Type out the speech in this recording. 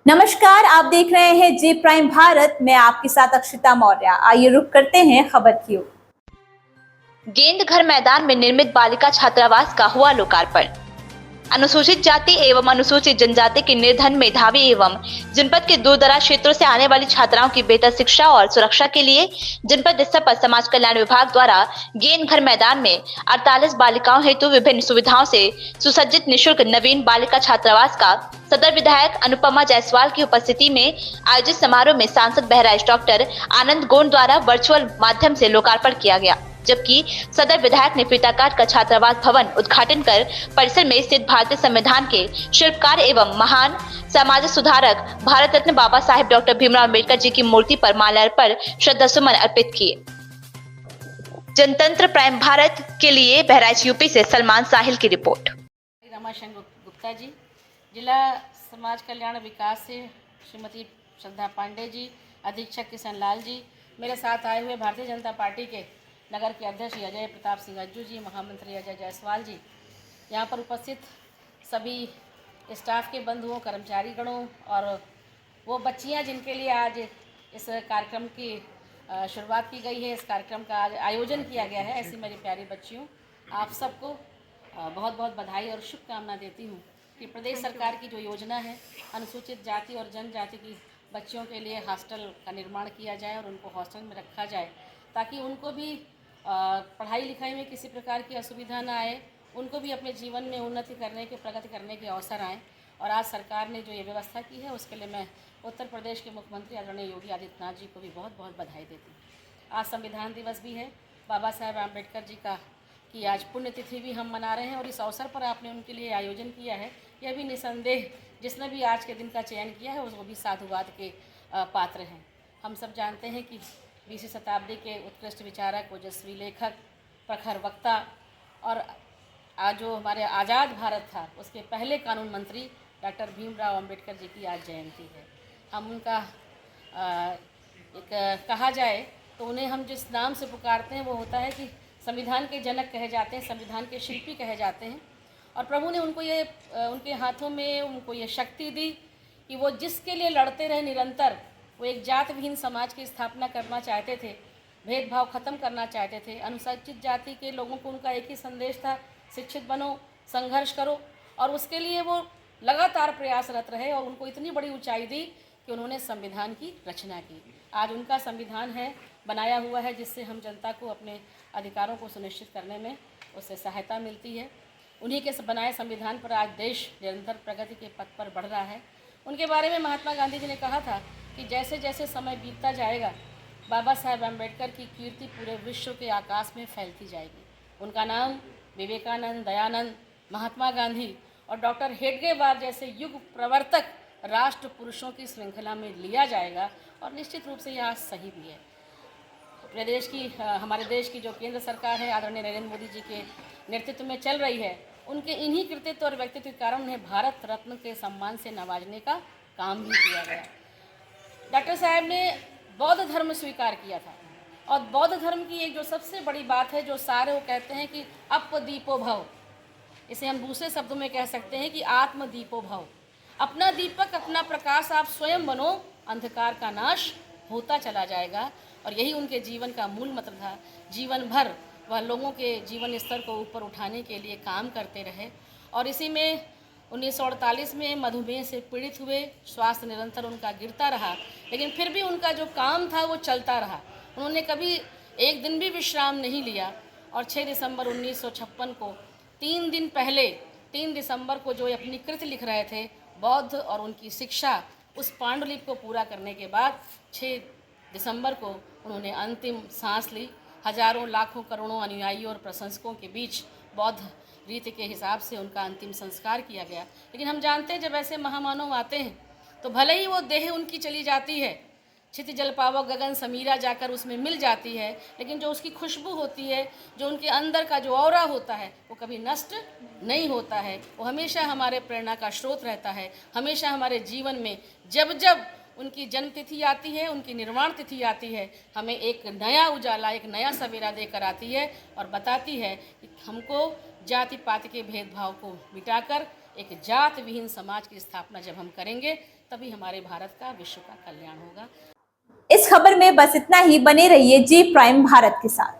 नमस्कार, आप देख रहे हैं जी प्राइम भारत। मैं आपके साथ अक्षिता मौर्य। आइए रुक करते हैं खबर की ओर। गेंद घर मैदान में निर्मित बालिका छात्रावास का हुआ लोकार्पण। अनुसूचित जाति एवं अनुसूचित जनजाति के निर्धन, मेधावी एवं जनपद के दूर दराज क्षेत्रों से आने वाली छात्राओं की बेहतर शिक्षा और सुरक्षा के लिए जनपद स्तर पर समाज कल्याण विभाग द्वारा गेंद घर मैदान में 48 बालिकाओं हेतु विभिन्न सुविधाओं से सुसज्जित निःशुल्क नवीन बालिका छात्रावास का सदर विधायक अनुपमा जायसवाल की उपस्थिति में आयोजित समारोह में सांसद बहराइच डॉक्टर आनंद गोंड द्वारा वर्चुअल माध्यम से लोकार्पण किया गया, जबकि सदर विधायक ने फीताकाट का छात्रावास भवन उद्घाटन कर परिसर में स्थित भारतीय संविधान के शिल्पकार एवं महान समाज सुधारक भारत रत्न बाबा साहेब डॉक्टर भीमराव अम्बेडकर जी की मूर्ति पर माल्यार्पण श्रद्धासुमन अर्पित किए। जनतंत्र प्राइम भारत के लिए बहराइच यूपी से सलमान साहिल की रिपोर्ट। रमाशंकर गुप्ता जी, जिला समाज कल्याण विकास से श्रीमती श्रद्धा पांडे जी, अधीक्षक किशन लाल जी, मेरे साथ आए हुए भारतीय जनता पार्टी के नगर के अध्यक्ष अजय प्रताप सिंह अज्जू जी, महामंत्री अजय जायसवाल जी, यहाँ पर उपस्थित सभी स्टाफ के बंधुओं, कर्मचारी गणों और वो बच्चियाँ जिनके लिए आज इस कार्यक्रम की शुरुआत की गई है, इस कार्यक्रम का आज आयोजन किया गया है, ऐसी मेरी प्यारी बच्चियों, आप सबको बहुत बहुत बधाई और शुभकामना देती हूँ कि प्रदेश सरकार की जो योजना है अनुसूचित जाति और जनजाति की बच्चियों के लिए हॉस्टल का निर्माण किया जाए और उनको हॉस्टल में रखा जाए ताकि उनको भी पढ़ाई लिखाई में किसी प्रकार की असुविधा ना आए, उनको भी अपने जीवन में उन्नति करने के, प्रगति करने के अवसर आएँ। और आज सरकार ने जो ये व्यवस्था की है उसके लिए मैं उत्तर प्रदेश के मुख्यमंत्री आदरणीय योगी आदित्यनाथ जी को भी बहुत बहुत बधाई देती हूँ। आज संविधान दिवस भी है, बाबा साहेब आम्बेडकर जी की आज पुण्यतिथि भी हम मना रहे हैं और इस अवसर पर आपने उनके लिए आयोजन किया है, यह भी निसंदेह जिसने भी आज के दिन का चयन किया है वो भी साधुवाद के पात्र हैं। हम सब जानते हैं कि 20वीं शताब्दी के उत्कृष्ट विचारक, ओजस्वी लेखक, प्रखर वक्ता और आज जो हमारे आज़ाद भारत था उसके पहले कानून मंत्री डॉक्टर भीमराव अम्बेडकर जी की आज जयंती है। हम उनका एक कहा जाए तो उन्हें हम जिस नाम से पुकारते हैं वो होता है कि संविधान के जनक कहे जाते हैं, संविधान के शिल्पी कहे जाते हैं। और प्रभु ने उनको ये उनके हाथों में उनको ये शक्ति दी कि वो जिसके लिए लड़ते रहे निरंतर, वो एक जात विहीन समाज की स्थापना करना चाहते थे, भेदभाव ख़त्म करना चाहते थे। अनुसूचित जाति के लोगों को उनका एक ही संदेश था, शिक्षित बनो, संघर्ष करो, और उसके लिए वो लगातार प्रयासरत रहे और उनको इतनी बड़ी ऊंचाई दी कि उन्होंने संविधान की रचना की। आज उनका संविधान है, बनाया हुआ है, जिससे हम जनता को अपने अधिकारों को सुनिश्चित करने में उससे सहायता मिलती है। उन्हीं के बनाए संविधान पर आज देश निरंतर प्रगति के पथ पर बढ़ रहा है। उनके बारे में महात्मा गांधी जी ने कहा था कि जैसे जैसे समय बीतता जाएगा बाबा साहेब आम्बेडकर की कीर्ति पूरे विश्व के आकाश में फैलती जाएगी। उनका नाम विवेकानंद, दयानंद, महात्मा गांधी और डॉक्टर हेडगेवार जैसे युग प्रवर्तक राष्ट्र पुरुषों की श्रृंखला में लिया जाएगा और निश्चित रूप से यह सही भी है। प्रदेश की हमारे देश की जो केंद्र सरकार है आदरणीय नरेंद्र मोदी जी के नेतृत्व में चल रही है, उनके इन्हीं कृतित्व और व्यक्तित्व के कारण उन्हें भारत रत्न के सम्मान से नवाजने का काम भी किया गया। डॉक्टर साहब ने बौद्ध धर्म स्वीकार किया था और बौद्ध धर्म की एक जो सबसे बड़ी बात है, जो सारे वो कहते हैं कि अपदीपो भव, इसे हम दूसरे शब्दों में कह सकते हैं कि आत्मदीपो भव। अपना दीपक, अपना प्रकाश आप स्वयं बनो, अंधकार का नाश होता चला जाएगा। और यही उनके जीवन का मूल मंत्र था। जीवन भर वह लोगों के जीवन स्तर को ऊपर उठाने के लिए काम करते रहे और इसी में 1948 में मधुमेह से पीड़ित हुए। स्वास्थ्य निरंतर उनका गिरता रहा, लेकिन फिर भी उनका जो काम था वो चलता रहा। उन्होंने कभी एक दिन भी विश्राम नहीं लिया और 6 दिसंबर 1956 को 3 दिन पहले 3 दिसंबर को जो अपनी कृति लिख रहे थे बौद्ध और उनकी शिक्षा, उस पांडुलिपि को पूरा करने के बाद 6 दिसंबर को उन्होंने अंतिम सांस ली। हजारों, लाखों, करोड़ों अनुयायियों और प्रशंसकों के बीच बौद्ध रीति के हिसाब से उनका अंतिम संस्कार किया गया। लेकिन हम जानते हैं जब ऐसे महामानव आते हैं तो भले ही वो देह उनकी चली जाती है, क्षिति जल पावक गगन समीरा जाकर उसमें मिल जाती है, लेकिन जो उसकी खुशबू होती है, जो उनके अंदर का जो ऑरा होता है, वो कभी नष्ट नहीं होता है। वो हमेशा हमारे प्रेरणा का स्रोत रहता है। हमेशा हमारे जीवन में जब जब उनकी जन्म तिथि आती है, उनकी निर्वाण तिथि आती है, हमें एक नया उजाला, एक नया सवेरा देकर आती है और बताती है कि हमको जाति पाति के भेदभाव को मिटाकर एक जात विहीन समाज की स्थापना जब हम करेंगे तभी हमारे भारत का, विश्व का कल्याण होगा। इस खबर में बस इतना ही। बने रहिए जी प्राइम भारत के साथ।